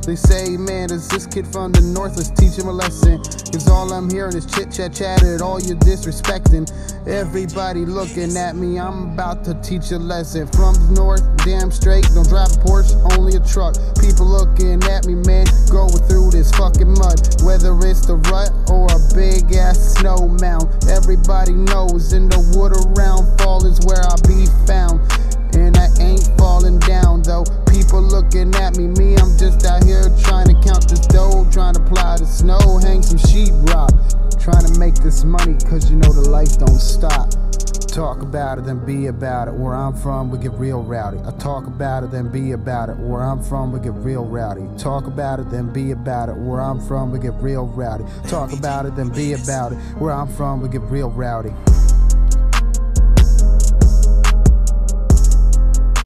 They say, man, is this kid from the north? Let's teach him a lesson. Cause all I'm hearing is chit chat chatter, all you disrespecting. Everybody looking at me, I'm about to teach a lesson. From the north, damn straight, don't drive a Porsche, only a truck. People looking at me, man, going through this fucking mud. Whether it's the rut or a big ass snow mound, everybody knows in the wood around fall is where I be found. And I ain't falling down though. People looking at me, I'm just out here trying to count this dough, trying to plow the snow, hang some sheetrock, trying to make this money, cause you know the life don't stop. Talk about it, then be about it. Where I'm from, we get real rowdy. I talk about it, then be about it. Where I'm from, we get real rowdy. Talk about it, then be about it. Where I'm from, we get real rowdy. Talk about it, then be about it. Where I'm from, we get real rowdy.